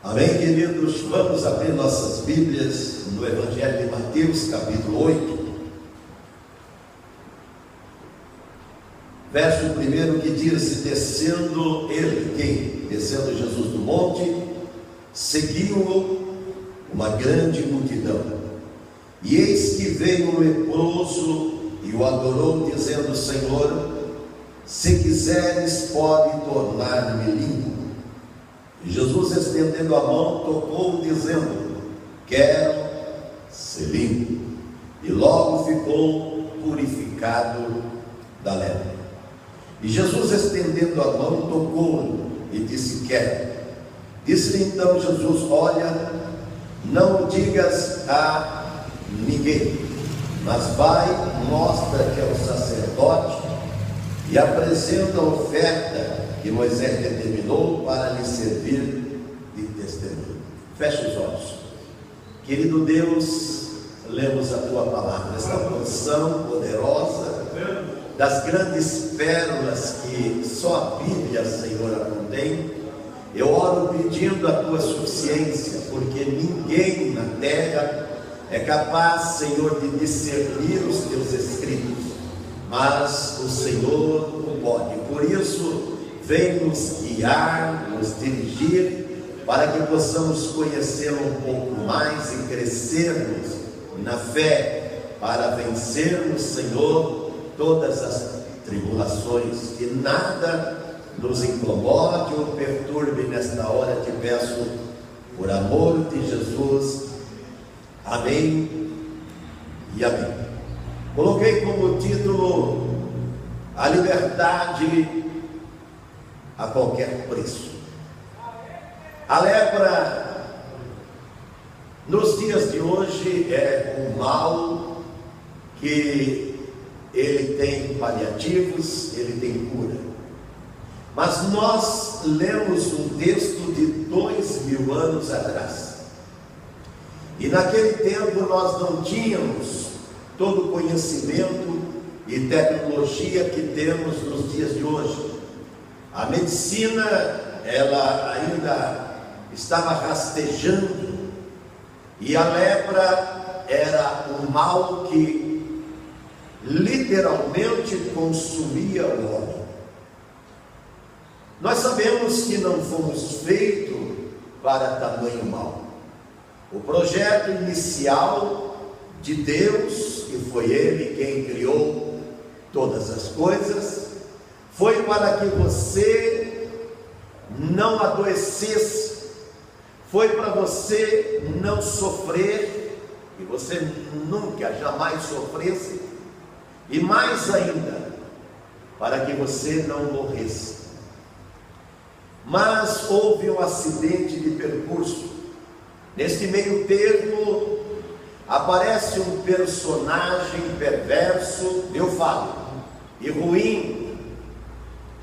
Amém, queridos? Vamos abrir nossas Bíblias no Evangelho de Mateus, capítulo 8. Verso 1 que diz: descendo ele, quem? Descendo Jesus do monte, seguiu-o uma grande multidão. E eis que veio um leproso e o adorou, dizendo: Senhor, se quiseres, pode tornar-me limpo. E Jesus, estendendo a mão, tocou, dizendo: quero ser limpo. E logo ficou purificado da lepra. E Jesus, estendendo a mão, tocou-o e disse: quero. Disse-lhe então Jesus: olha, não o digas a ninguém, mas vai, mostra que é o sacerdote e apresenta a oferta que Moisés determinou para lhe servir de testemunho. Feche os olhos. Querido Deus, lemos a Tua palavra, esta porção poderosa das grandes pérolas que só a Bíblia, Senhor, a contém. Eu oro pedindo a Tua suficiência, porque ninguém na terra é capaz, Senhor, de discernir os Teus escritos, mas o Senhor o pode. Por isso, vem nos guiar, nos dirigir, para que possamos conhecê-lo um pouco mais e crescermos na fé, para vencermos, Senhor, todas as tribulações. Que nada nos incomode ou perturbe nesta hora, te peço, por amor de Jesus. Amém e amém. Coloquei como título: a liberdade a qualquer preço. A lepra, nos dias de hoje, é um mal que ele tem paliativos, ele tem cura. Mas nós lemos um texto de 2000 anos atrás. E naquele tempo nós não tínhamos todo o conhecimento e tecnologia que temos nos dias de hoje. A medicina, ela ainda estava rastejando, e a lepra era um mal que literalmente consumia o homem. Nós sabemos que não fomos feitos para tamanho mal. O projeto inicial de Deus, que foi Ele quem criou todas as coisas, foi para que você não adoecesse, foi para você não sofrer, e você nunca, jamais sofresse, e mais ainda, para que você não morresse. Mas houve um acidente de percurso. Neste meio termo, aparece um personagem perverso, eu falo, e ruim,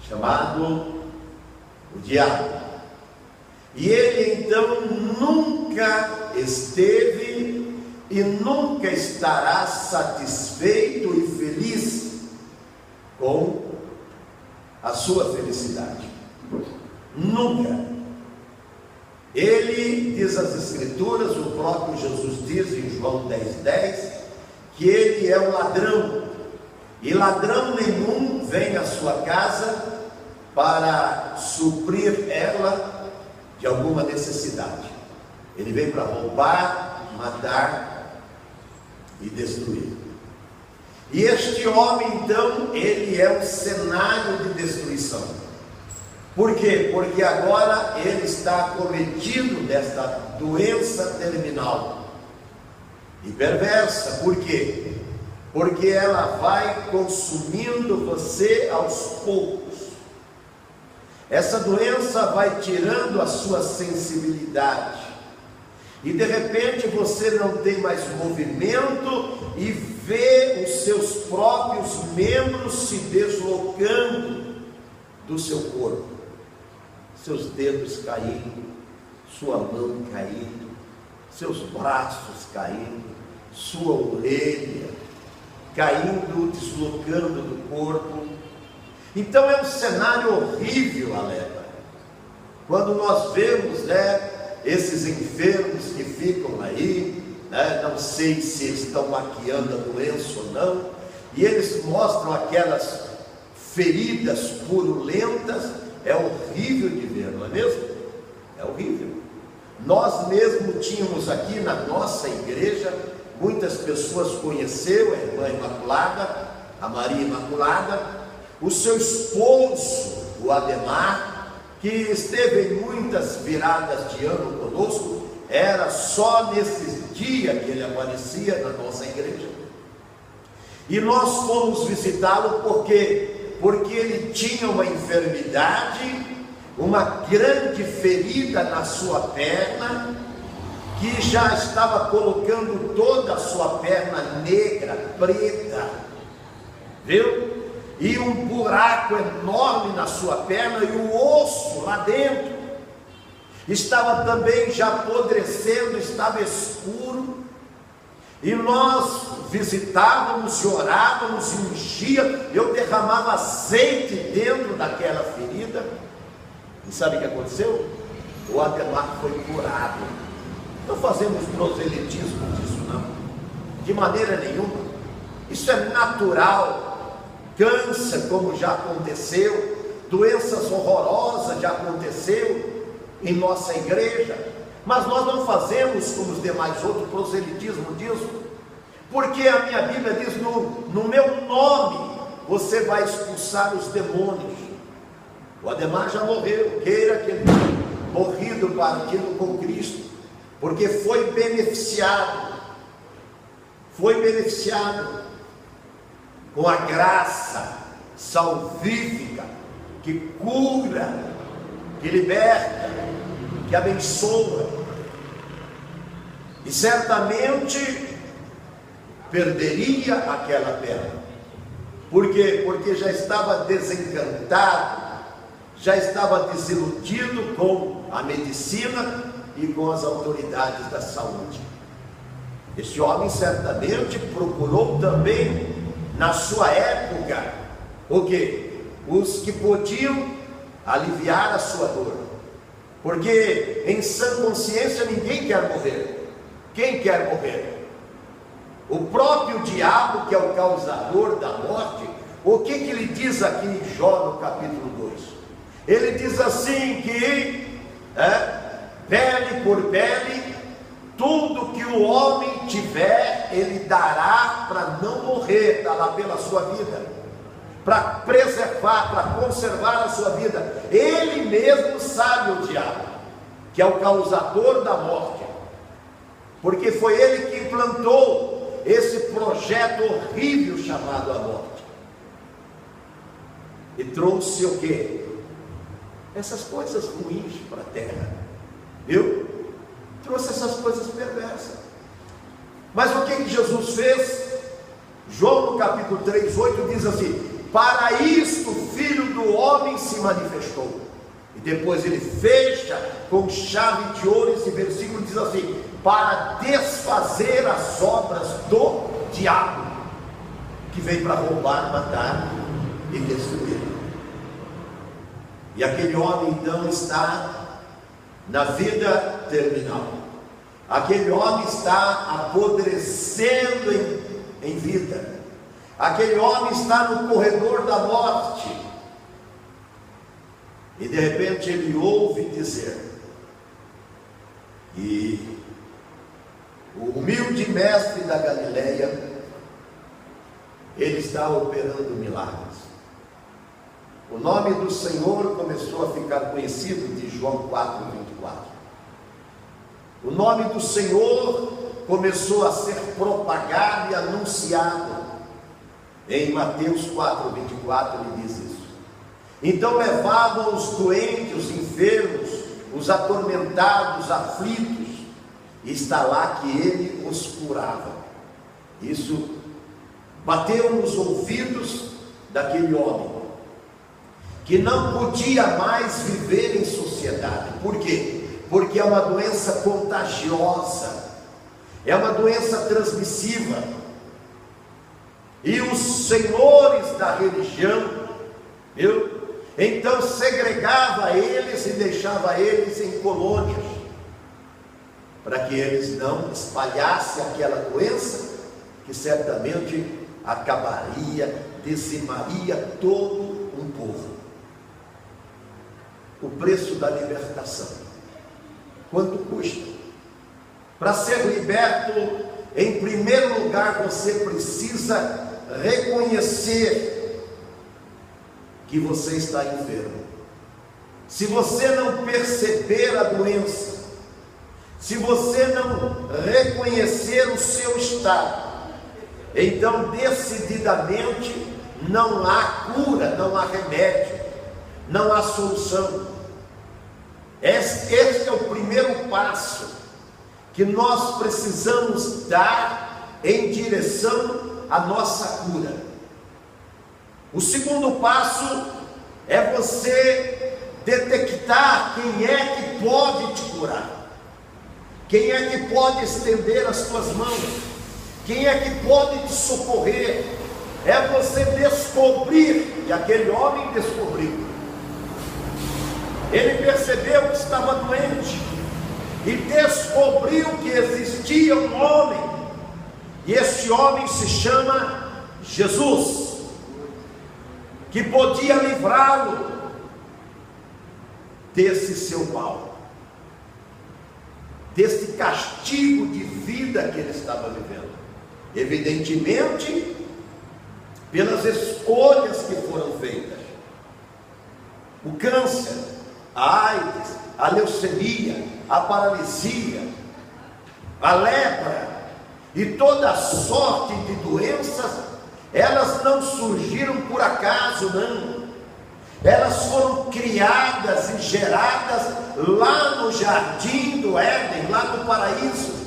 chamado o diabo. E ele então nunca esteve e nunca estará satisfeito e feliz com a sua felicidade. Nunca. Ele, diz as Escrituras, o próprio Jesus diz em João 10:10, que ele é um ladrão, e ladrão nenhum vem à sua casa para suprir ela de alguma necessidade. Ele vem para roubar, matar e destruir. E este homem, então, ele é um cenário de destruição. Por quê? Porque agora ele está acometido desta doença terminal e perversa. Por quê? Porque ela vai consumindo você aos poucos. Essa doença vai tirando a sua sensibilidade, e de repente você não tem mais movimento e vê os seus próprios membros se deslocando do seu corpo, seus dedos caindo, sua mão caindo, seus braços caindo, sua orelha caindo, deslocando do corpo. Então é um cenário horrível a lepra. Quando nós vemos, esses enfermos que ficam aí, né? Não sei se estão maquiando a doença ou não, e eles mostram aquelas feridas purulentas. É horrível de ver, não é mesmo? É horrível. Nós mesmo tínhamos aqui na nossa igreja, muitas pessoas conheceram a irmã Imaculada, a Maria Imaculada, o seu esposo, o Ademar, que esteve em muitas viradas de ano conosco. Era só nesse dia que ele aparecia na nossa igreja. E nós fomos visitá-lo porque ele tinha uma enfermidade, uma grande ferida na sua perna, que já estava colocando toda a sua perna negra, preta, viu? E um buraco enorme na sua perna, e o osso lá dentro estava também já apodrecendo, estava escuro. E nós visitávamos, orávamos, ungia, eu derramava azeite dentro daquela ferida. E sabe o que aconteceu? O Ademar foi curado. Não fazemos proselitismo disso, não, de maneira nenhuma. Isso é natural. Câncer, como já aconteceu, doenças horrorosas já aconteceu em nossa igreja, mas nós não fazemos como os demais outros proselitismo disso, porque a minha Bíblia diz: no meu nome você vai expulsar os demônios. O Ademar já morreu, queira que ele tenha morrido partindo com Cristo, porque foi beneficiado com a graça salvífica que cura, que liberta, que abençoa. E certamente perderia aquela perna. Por quê? Porque já estava desencantado, já estava desiludido com a medicina e com as autoridades da saúde. Esse homem certamente procurou também, na sua época, o quê? Os que podiam aliviar a sua dor. Porque em sã consciência ninguém quer morrer. Quem quer morrer? O próprio diabo, que é o causador da morte. O que ele diz aqui em Jó, no capítulo 2? Ele diz assim que pele por pele, tudo que o homem tiver, ele dará para não morrer, está lá pela sua vida, para preservar, para conservar a sua vida. Ele mesmo sabe, o diabo, que é o causador da morte, porque foi ele que implantou esse projeto horrível chamado a morte, e trouxe o quê? Essas coisas ruins para a terra, viu? Trouxe essas coisas perversas. Mas o que Jesus fez? João no capítulo 3:8 diz assim: para isto o Filho do Homem se manifestou. E depois ele fecha com chave de ouro esse versículo, diz assim: para desfazer as obras do diabo, que veio para roubar, matar e destruir. E aquele homem então está na vida terminal. Aquele homem está apodrecendo em vida. Aquele homem está no corredor da morte. E de repente ele ouve dizer, e o humilde mestre da Galileia, ele está operando milagres. O nome do Senhor começou a ficar conhecido, de João 4:24. O nome do Senhor começou a ser propagado e anunciado. Em Mateus 4:24 ele diz isso. Então levavam os doentes, os enfermos, os atormentados, aflitos, e está lá que ele os curava. Isso bateu nos ouvidos daquele homem, que não podia mais viver em sociedade. Por quê? Porque é uma doença contagiosa, é uma doença transmissiva. E os senhores da religião, viu? Então segregava eles e deixava eles em colônias. para que eles não espalhassem aquela doença que certamente acabaria, dizimaria todo um povo. O preço da libertação. Quanto custa? Para ser liberto, em primeiro lugar, você precisa reconhecer que você está enfermo. Se você não perceber a doença, se você não reconhecer o seu estado, então decididamente não há cura, não há remédio, não há solução. Este é o primeiro passo que nós precisamos dar em direção à nossa cura. O segundo passo é você detectar quem é que pode te curar, quem é que pode estender as tuas mãos, quem é que pode te socorrer. É você descobrir, e aquele homem descobriu. Ele percebeu que estava doente e descobriu que existia um homem, e esse homem se chama Jesus, que podia livrá-lo desse seu mal, desse castigo de vida que ele estava vivendo, evidentemente pelas escolhas que foram feitas. O câncer, a AIDS, a leucemia, a paralisia, a lepra e toda a sorte de doenças, elas não surgiram por acaso, não. Elas foram criadas e geradas lá no jardim do Éden, lá no paraíso.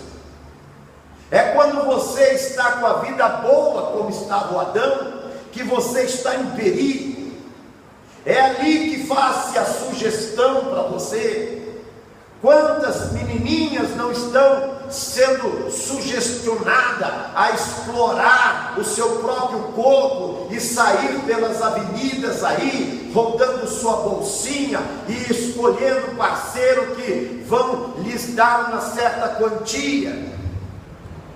É quando você está com a vida boa, como estava o Adão, que você está em perigo. É ali que faz-se a sugestão para você. Quantas menininhas não estão sendo sugestionadas a explorar o seu próprio corpo e sair pelas avenidas aí, rodando sua bolsinha e escolhendo parceiro que vão lhes dar uma certa quantia,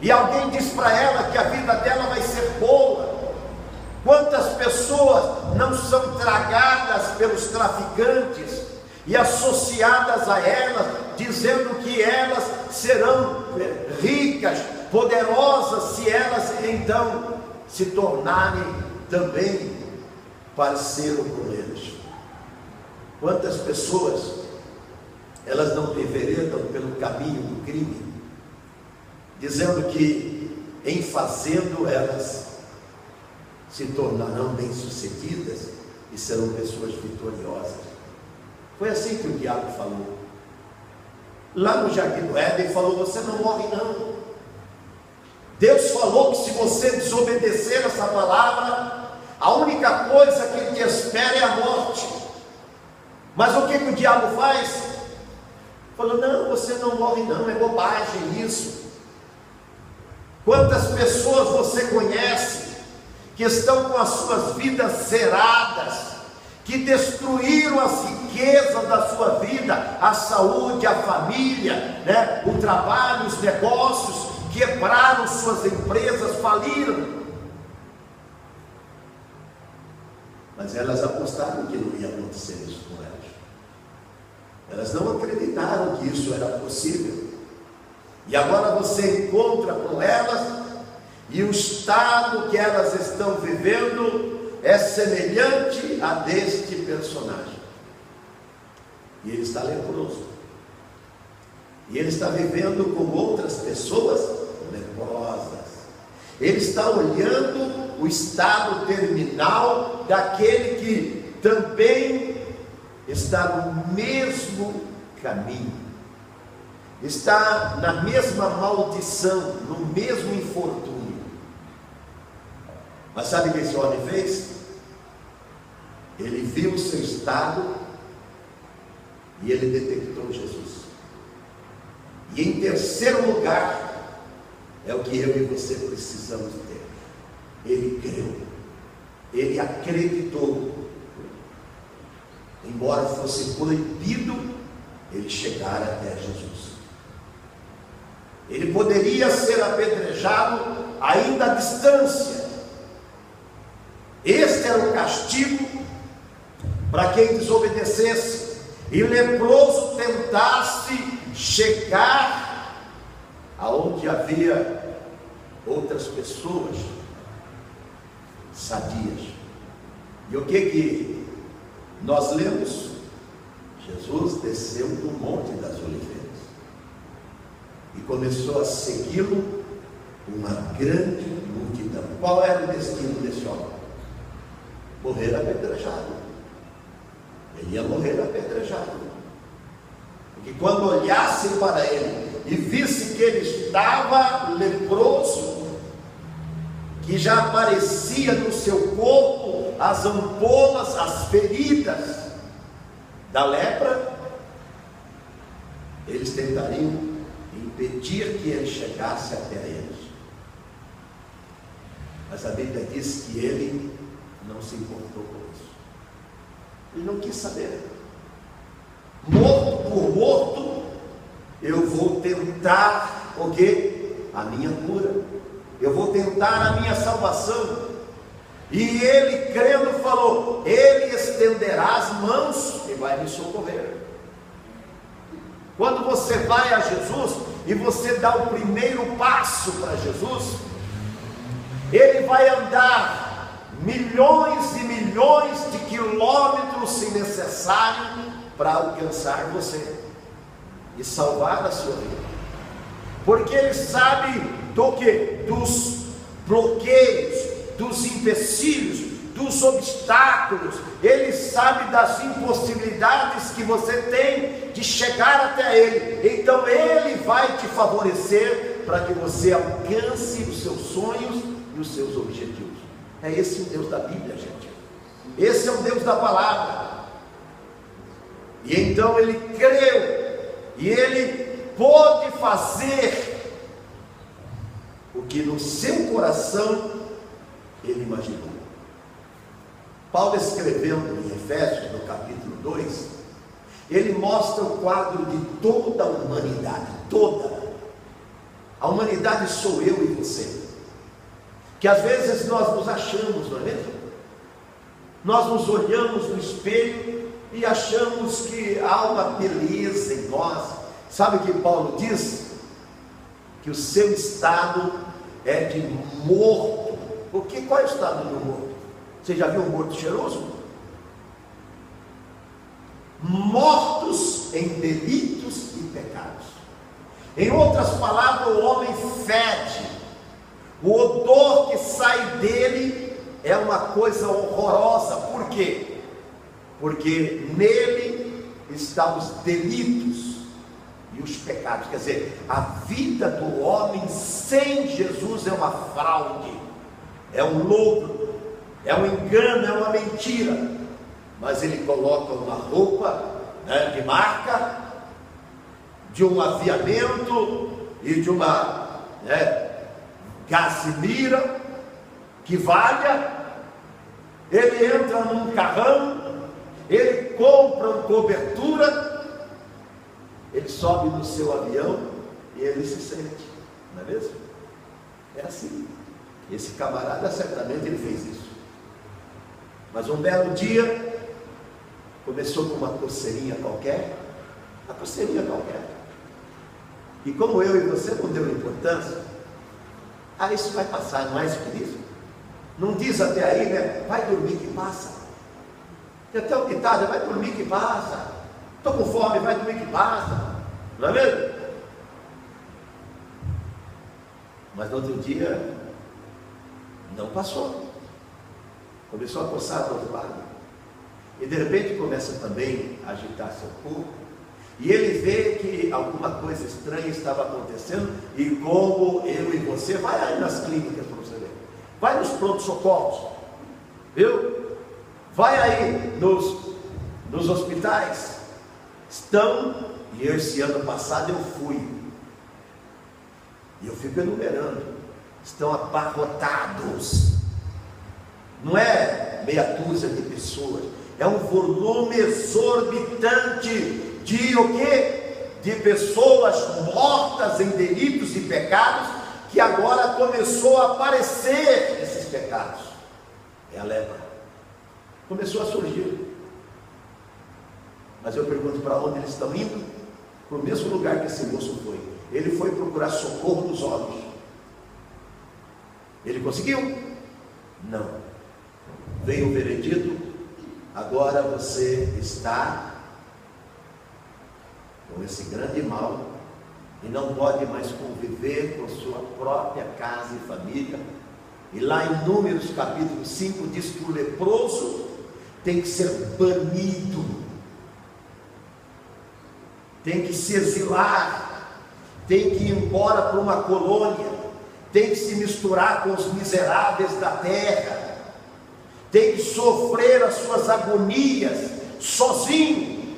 e alguém diz para ela que a vida dela vai ser boa. Quantas pessoas não são tragadas pelos traficantes e associadas a elas, dizendo que elas serão ricas, poderosas, se elas então se tornarem também parceiro com eles. Quantas pessoas elas não enveredam pelo caminho do crime, dizendo que em fazendo elas se tornarão bem-sucedidas e serão pessoas vitoriosas. Foi assim que o diabo falou. Lá no jardim do Éden falou: você não morre não. Deus falou que se você desobedecer essa palavra, a única coisa que te espera é a morte. Mas o que o diabo faz? Falou: não, você não morre não, é bobagem isso. Quantas pessoas você conhece que estão com as suas vidas zeradas, que destruíram as riquezas da sua vida, a saúde, a família, o trabalho, os negócios, quebraram suas empresas, faliram. Mas elas apostaram que não ia acontecer isso com elas. Elas não acreditaram que isso era possível. E agora você encontra com elas, e o estado que elas estão vivendo é semelhante a deste personagem. E ele está leproso. E ele está vivendo com outras pessoas leprosas. Ele está olhando o estado terminal daquele que também está no mesmo caminho, está na mesma maldição, no mesmo infortúnio. Mas sabe o que esse homem fez? Ele viu o seu estado e ele detectou Jesus. E em terceiro lugar, é o que eu e você precisamos ter. Ele creu, ele acreditou. Embora fosse proibido ele chegar até Jesus. poderia ser apedrejado ainda à distância. Este era o castigo para quem desobedecesse e leproso tentasse chegar aonde havia outras pessoas sadias. E o que nós lemos? Jesus desceu do Monte das Oliveiras e começou a segui-lo uma grande multidão. Qual era o destino desse homem? Morrer apedrejado. Ele ia morrer apedrejado. Porque quando olhassem para ele e vissem que ele estava leproso, que já aparecia no seu corpo as ampolas, as feridas da lepra, eles tentariam impedir que ele chegasse até eles. Mas a Bíblia diz que ele não se importou com isso. Ele não quis saber. Morto por morto, eu vou tentar o quê? A minha cura. Eu vou tentar a minha salvação. E ele, crendo, falou: ele estenderá as mãos e vai me socorrer. Quando você vai a Jesus e você dá o primeiro passo para Jesus, ele vai andar milhões e milhões de quilômetros, se necessário, para alcançar você e salvar a sua vida, porque ele sabe do que? Dos bloqueios, dos empecilhos, dos obstáculos. Ele sabe das impossibilidades que você tem de chegar até ele. Então ele vai te favorecer para que você alcance os seus sonhos e os seus objetivos. É esse o Deus da Bíblia, gente. Esse é o Deus da palavra. E então ele creu, e ele pôde fazer o que no seu coração ele imaginou. Paulo, escrevendo em Efésios, no capítulo 2, ele mostra o quadro de toda a humanidade, toda. A humanidade sou eu e você, que às vezes nós nos achamos, não é mesmo? Nós nos olhamos no espelho e achamos que há uma beleza em nós. Sabe o que Paulo diz? Que o seu estado é de morto. Porque qual é o estado do morto? Você já viu um morto cheiroso? Mortos em delitos e pecados. Em outras palavras, o homem fede. O odor que sai dele é uma coisa horrorosa. Por quê? Porque nele estão os delitos e os pecados. Quer dizer, a vida do homem sem Jesus é uma fraude, é um lucro, é um engano, é uma mentira. Mas ele coloca uma roupa, né, de marca, de um aviamento e de uma, gasmira que valha. Ele entra num carrão, ele compra uma cobertura, ele sobe no seu avião e ele se sente, não é mesmo? É assim. Esse camarada certamente ele fez isso. Mas um belo dia começou com uma coceirinha qualquer, uma coceirinha qualquer. E como eu e você não deu importância, isso vai passar, não é isso que diz? Não diz até aí, né? Vai dormir que passa. Tem até o ditado: vai dormir que passa. Estou com fome, vai dormir que passa. Não é mesmo? Mas no outro dia não passou. Começou a coçar do outro lado. E de repente começa também a agitar seu corpo. E ele vê que alguma coisa estranha estava acontecendo. E como eu e você, vai aí nas clínicas para você ver. Vai nos pronto-socorros, viu? Vai aí nos hospitais. Estão, e esse ano passado eu fui, e eu fico enumerando, estão abarrotados. Não é meia dúzia de pessoas, é um volume exorbitante de o quê? De pessoas mortas mortas em delitos e pecados, que agora começou a aparecer esses pecados. É a lepra. Começou a surgir. Mas eu pergunto, para onde eles estão indo? Para o mesmo lugar que esse moço foi. Ele foi procurar socorro nos olhos. Ele conseguiu? Não. Veio o veredito: agora você está com esse grande mal e não pode mais conviver com sua própria casa e família. E lá em Números capítulo 5 diz que o leproso tem que ser banido, tem que se exilar, tem que ir embora para uma colônia, tem que se misturar com os miseráveis da terra, tem que sofrer as suas agonias sozinho,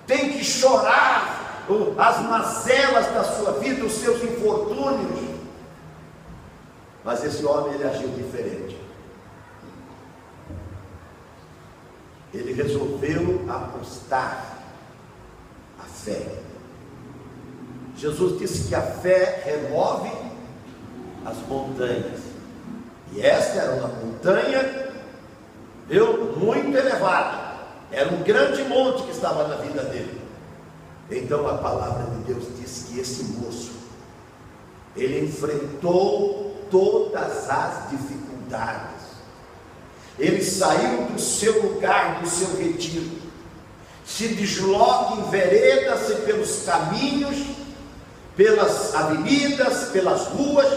tem que chorar as mazelas da sua vida, os seus infortúnios. Mas esse homem, ele agiu diferente. Ele resolveu apostar a fé. Jesus disse que a fé remove as montanhas. E esta era uma montanha, muito elevada. Era um grande monte que estava na vida dele. Então a palavra de Deus diz que esse moço, ele enfrentou todas as dificuldades. Ele saiu do seu lugar, do seu retiro, se desloca em veredas e pelos caminhos, pelas avenidas, pelas ruas,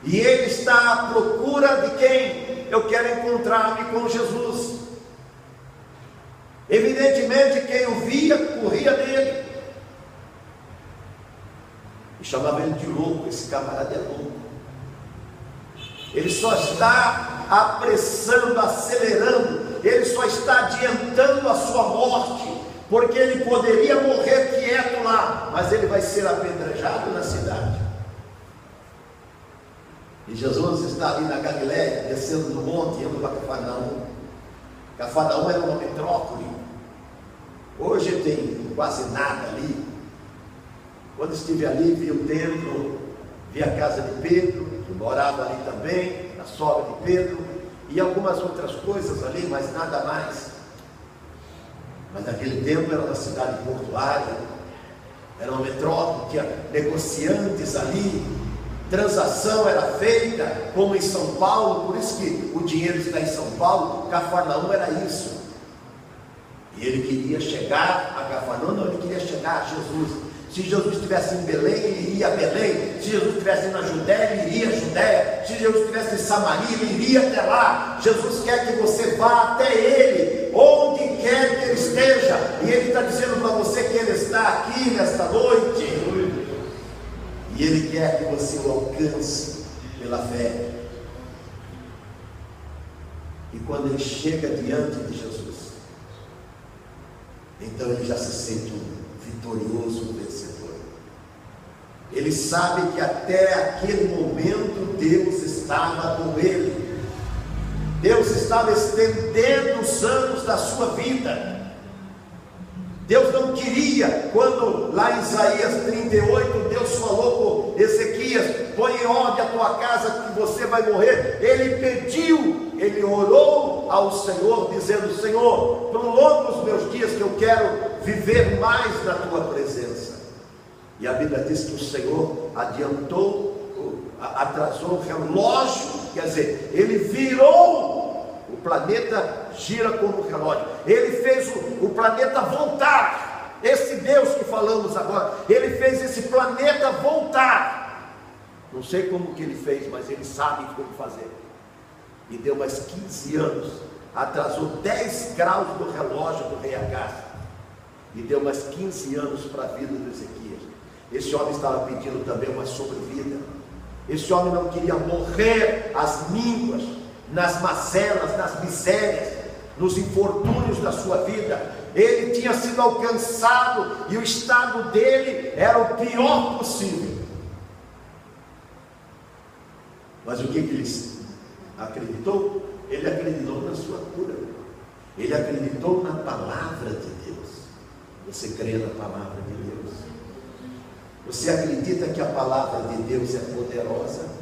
e ele está à procura de quem? Eu quero encontrar-me com Jesus. Evidentemente, quem o via, corria dele, e chamava ele de louco. Esse camarada é louco. Ele só está apressando, acelerando, ele só está adiantando a sua morte, porque ele poderia morrer quieto lá, mas ele vai ser apedrejado na cidade. E Jesus está ali na Galileia, descendo do monte, indo para Cafarnaum. Cafarnaum era uma metrópole. Hoje tem quase nada ali. Quando estive ali, vi o templo, vi a casa de Pedro, que morava ali também, a sogra de Pedro, e algumas outras coisas ali, mas nada mais. Mas naquele tempo era uma cidade portuária, era uma metrópole, tinha negociantes ali, transação era feita, como em São Paulo, por isso que o dinheiro está em São Paulo. Cafarnaum era isso. E ele queria chegar a Cafarnaum, não, ele queria chegar a Jesus. Se Jesus estivesse em Belém, ele iria a Belém. Se Jesus estivesse na Judéia, ele iria a Judéia. Se Jesus estivesse em Samaria, ele iria até lá. Jesus quer que você vá até ele, onde quer que ele esteja. E ele está dizendo para você que ele está aqui nesta noite. E ele quer que você o alcance pela fé. E quando ele chega diante de Jesus, então ele já se sente um vitorioso, vencedor. Ele sabe que até aquele momento Deus estava com ele. Deus estava estendendo os anos da sua vida. Deus não queria, quando lá em Isaías 38, Deus falou com Ezequias: põe em ordem a tua casa que você vai morrer. Ele pediu, ele orou ao Senhor, dizendo: Senhor, prolonga os meus dias, que eu quero viver mais na tua presença. E a Bíblia diz que o Senhor adiantou, atrasou o relógio, quer dizer, ele virou, o planeta gira como um relógio, ele fez o planeta voltar. Esse Deus que falamos agora, ele fez esse planeta voltar. Não sei como que ele fez, mas ele sabe como fazer. E deu mais 15 anos, atrasou 10 graus do relógio do rei Acás, e deu mais 15 anos para a vida do Ezequias. Esse homem estava pedindo também uma sobrevida. Esse homem não queria morrer às mínguas, nas mazelas, nas misérias, nos infortúnios da sua vida. Ele tinha sido alcançado e o estado dele era o pior possível. Mas o que ele acreditou? Ele acreditou na sua cura. Ele acreditou na palavra de Deus. Você crê na palavra de Deus? Você acredita que a palavra de Deus é poderosa?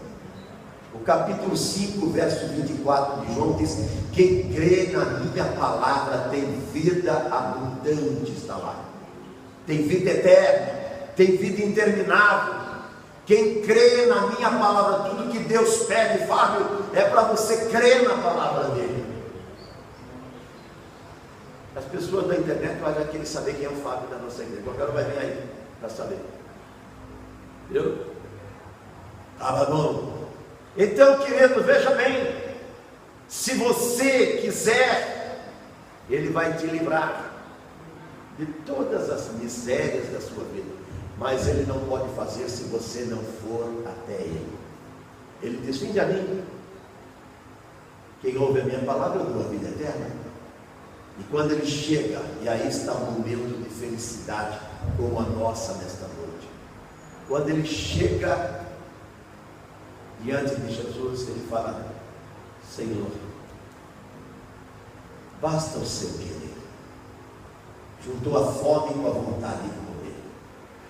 O capítulo 5, verso 24 de João diz: quem crê na minha palavra tem vida abundante, está lá. Tem vida eterna, tem vida interminável. Quem crê na minha palavra, tudo que Deus pede, Fábio, é para você crer na palavra dele. As pessoas da internet vão querer saber quem é o Fábio da nossa igreja. Qualquer um vai vir aí para saber. Viu? Tá bom. Então, querido, veja bem, se você quiser, Ele vai te livrar de todas as misérias da sua vida, mas Ele não pode fazer se você não for até Ele. Ele diz: vinde a mim, quem ouve a minha palavra eu dou a vida eterna. E quando Ele chega, e aí está um momento de felicidade como a nossa nesta noite, quando Ele chega diante de Jesus, Ele fala: Senhor, basta o seu querer. Juntou a fome com a vontade de comer,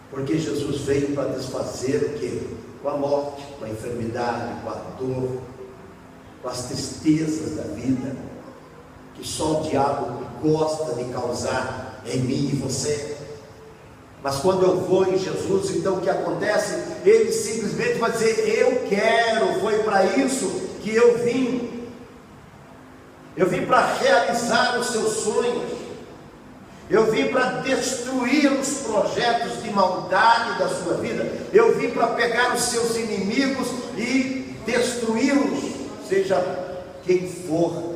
porque Jesus veio para desfazer o quê? Com a morte, com a enfermidade, com a dor, com as tristezas da vida, que só o diabo gosta de causar em mim e você. Mas quando eu vou em Jesus, então o que acontece? Ele simplesmente vai dizer: eu quero, foi para isso que eu vim. Eu vim para realizar os seus sonhos. Eu vim para destruir os projetos de maldade da sua vida. Eu vim para pegar os seus inimigos e destruí-los, seja quem for